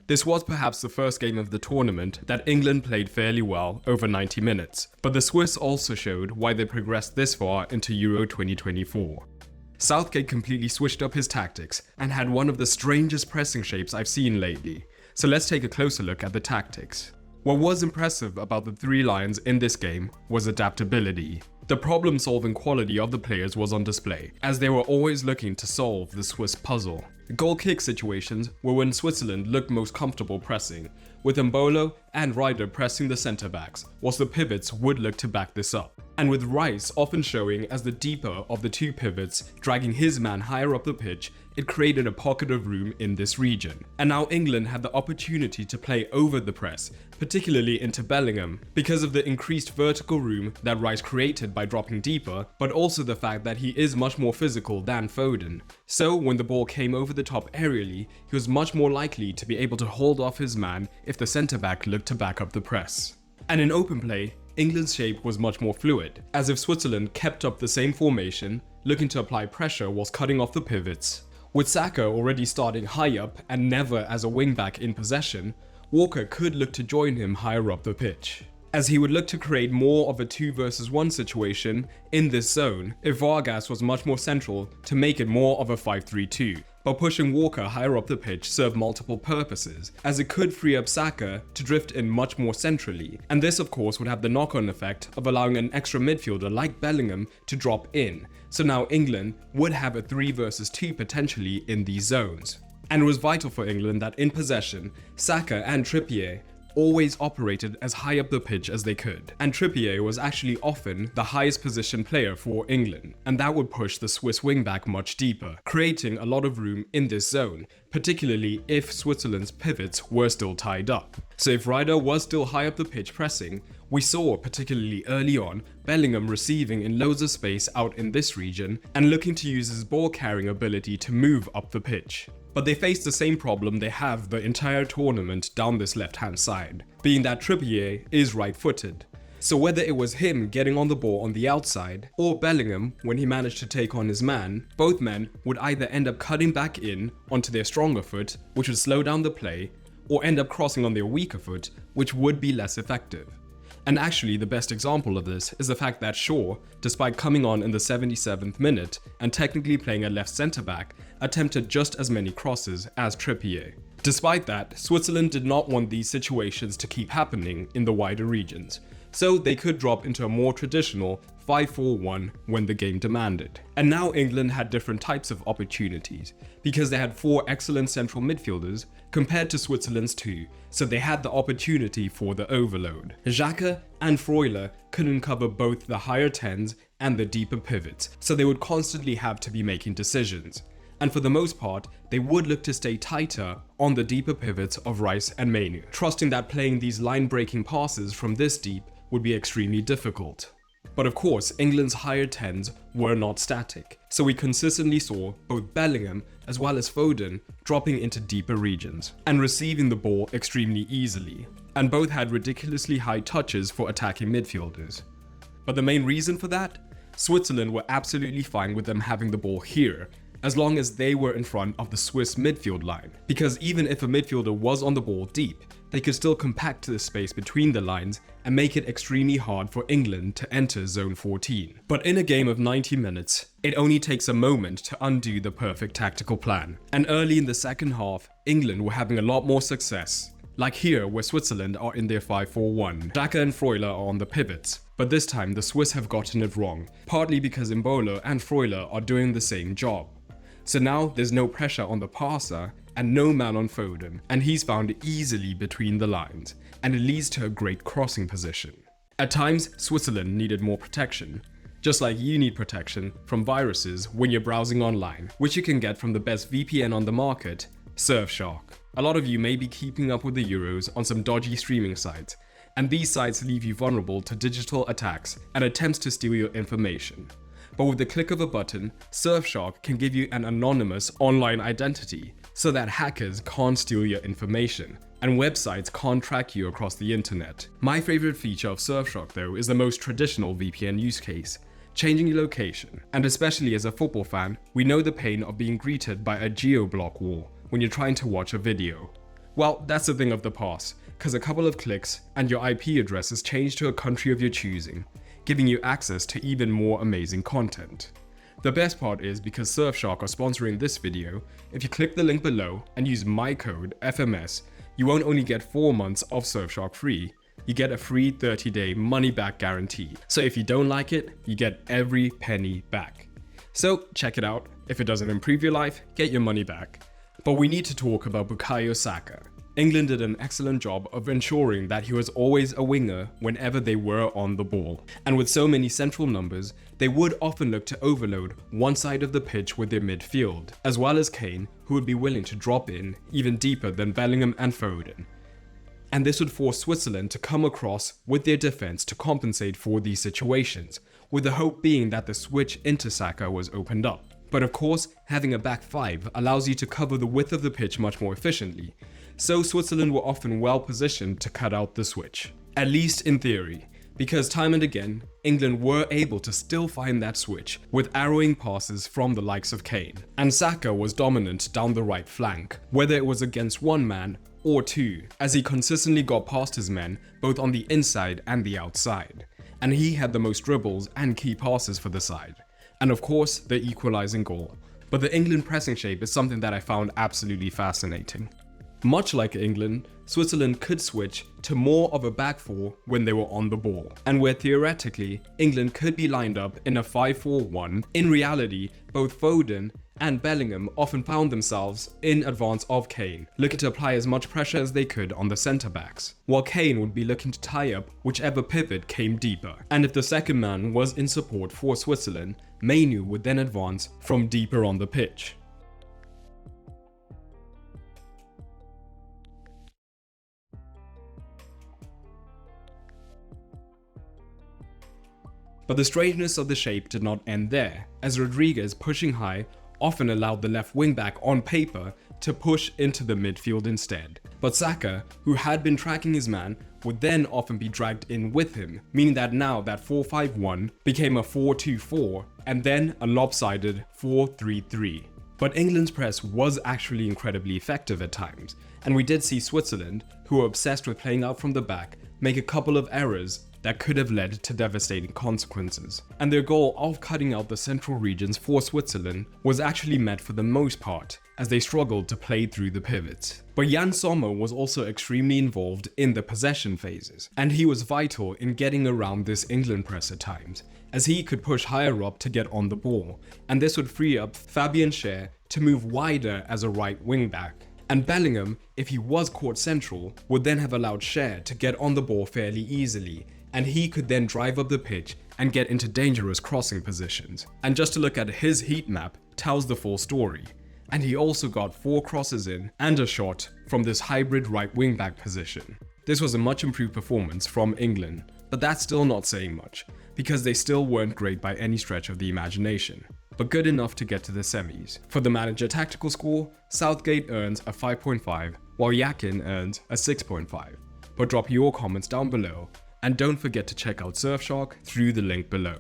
This was perhaps the first game of the tournament that England played fairly well over 90 minutes, but the Swiss also showed why they progressed this far into Euro 2024. Southgate completely switched up his tactics and had one of the strangest pressing shapes I've seen lately, so let's take a closer look at the tactics. What was impressive about the three lions in this game was adaptability. The problem-solving quality of the players was on display, as they were always looking to solve the Swiss puzzle. Goal kick situations were when Switzerland looked most comfortable pressing, with Mbolo and Ryder pressing the centre-backs, whilst the pivots would look to back this up. And with Rice often showing as the deeper of the two pivots, dragging his man higher up the pitch, it created a pocket of room in this region. And now England had the opportunity to play over the press, particularly into Bellingham, because of the increased vertical room that Rice created by dropping deeper, but also the fact that he is much more physical than Foden. So when the ball came over the top aerially, he was much more likely to be able to hold off his man if the centre-back looked to back up the press. And in open play, England's shape was much more fluid, as if Switzerland kept up the same formation, looking to apply pressure whilst cutting off the pivots. With Saka already starting high up and never as a wingback in possession, Walker could look to join him higher up the pitch, as he would look to create more of a 2 versus 1 situation in this zone if Vargas was much more central to make it more of a 5-3-2. But pushing Walker higher up the pitch served multiple purposes, as it could free up Saka to drift in much more centrally, and this of course would have the knock-on effect of allowing an extra midfielder like Bellingham to drop in, so now England would have a 3 versus 2 potentially in these zones. And it was vital for England that in possession, Saka and Trippier always operated as high up the pitch as they could, and Trippier was actually often the highest position player for England, and that would push the Swiss wingback much deeper, creating a lot of room in this zone, particularly if Switzerland's pivots were still tied up. So if Ryder was still high up the pitch pressing, we saw, particularly early on, Bellingham receiving in loads of space out in this region and looking to use his ball carrying ability to move up the pitch. But they faced the same problem they have the entire tournament down this left-hand side, being that Trippier is right-footed. So whether it was him getting on the ball on the outside, or Bellingham when he managed to take on his man, both men would either end up cutting back in onto their stronger foot, which would slow down the play, or end up crossing on their weaker foot, which would be less effective. And actually the best example of this is the fact that Shaw, despite coming on in the 77th minute and technically playing a left centre-back, attempted just as many crosses as Trippier. Despite that, Switzerland did not want these situations to keep happening in the wider regions, so they could drop into a more traditional 5-4-1 when the game demanded. And now England had different types of opportunities, because they had 4 excellent central midfielders compared to Switzerland's 2, so they had the opportunity for the overload. Xhaka and Freuler couldn't cover both the higher 10s and the deeper pivots, so they would constantly have to be making decisions. And for the most part, they would look to stay tighter on the deeper pivots of Rice and Mainu, trusting that playing these line-breaking passes from this deep would be extremely difficult. But of course, England's higher 10s were not static, so we consistently saw both Bellingham as well as Foden dropping into deeper regions and receiving the ball extremely easily, and both had ridiculously high touches for attacking midfielders. But the main reason for that? Switzerland were absolutely fine with them having the ball here, as long as they were in front of the Swiss midfield line, because even if a midfielder was on the ball deep, they could still compact the space between the lines and make it extremely hard for England to enter zone 14. But in a game of 90 minutes, it only takes a moment to undo the perfect tactical plan. And early in the second half, England were having a lot more success. Like here, where Switzerland are in their 5-4-1. Xhaka and Freuler are on the pivots, but this time the Swiss have gotten it wrong, partly because Mbolo and Freuler are doing the same job. So now there's no pressure on the passer and no man on Foden, and he's found easily between the lines, and it leads to a great crossing position. At times, Switzerland needed more protection, just like you need protection from viruses when you're browsing online, which you can get from the best VPN on the market, Surfshark. A lot of you may be keeping up with the Euros on some dodgy streaming sites, and these sites leave you vulnerable to digital attacks and attempts to steal your information. But with the click of a button, Surfshark can give you an anonymous online identity so that hackers can't steal your information and websites can't track you across the internet. My favorite feature of Surfshark though is the most traditional VPN use case, changing your location. And especially as a football fan, we know the pain of being greeted by a geo-block wall when you're trying to watch a video. Well, that's a thing of the past, because a couple of clicks and your IP address is changed to a country of your choosing, giving you access to even more amazing content. The best part is, because Surfshark are sponsoring this video, if you click the link below and use my code FMS, you won't only get 4 months of Surfshark free, you get a free 30-day money-back guarantee. So if you don't like it, you get every penny back. So check it out. If it doesn't improve your life, get your money back. But we need to talk about Bukayo Saka. England did an excellent job of ensuring that he was always a winger whenever they were on the ball. And with so many central numbers, they would often look to overload one side of the pitch with their midfield, as well as Kane, who would be willing to drop in even deeper than Bellingham and Foden. And this would force Switzerland to come across with their defense to compensate for these situations, with the hope being that the switch into Saka was opened up. But of course, having a back five allows you to cover the width of the pitch much more efficiently, so Switzerland were often well positioned to cut out the switch. At least in theory, because time and again, England were able to still find that switch with arrowing passes from the likes of Kane. And Saka was dominant down the right flank, whether it was against one man or two, as he consistently got past his men both on the inside and the outside. And he had the most dribbles and key passes for the side. And of course, the equalizing goal. But the England pressing shape is something that I found absolutely fascinating. Much like England, Switzerland could switch to more of a back four when they were on the ball, and where theoretically England could be lined up in a 5-4-1, in reality both Foden and Bellingham often found themselves in advance of Kane, looking to apply as much pressure as they could on the centre backs, while Kane would be looking to tie up whichever pivot came deeper. And if the second man was in support for Switzerland, Mainu would then advance from deeper on the pitch. But the strangeness of the shape did not end there, as Rodriguez pushing high often allowed the left wing-back on paper to push into the midfield instead. But Saka, who had been tracking his man, would then often be dragged in with him, meaning that now that 4-5-1 became a 4-2-4 and then a lopsided 4-3-3. But England's press was actually incredibly effective at times, and we did see Switzerland, who were obsessed with playing out from the back, make a couple of errors that could have led to devastating consequences. And their goal of cutting out the central regions for Switzerland was actually met for the most part, as they struggled to play through the pivots. But Jan Sommer was also extremely involved in the possession phases, and he was vital in getting around this England press at times, as he could push higher up to get on the ball, and this would free up Fabian Schär to move wider as a right wing back. And Bellingham, if he was caught central, would then have allowed Schär to get on the ball fairly easily, and he could then drive up the pitch and get into dangerous crossing positions. And just to look at his heat map tells the full story. And he also got 4 crosses in and a shot from this hybrid right wing back position. This was a much improved performance from England, but that's still not saying much, because they still weren't great by any stretch of the imagination, but good enough to get to the semis. For the manager tactical score, Southgate earns a 5.5, while Yakin earns a 6.5. But drop your comments down below, and don't forget to check out Surfshark through the link below.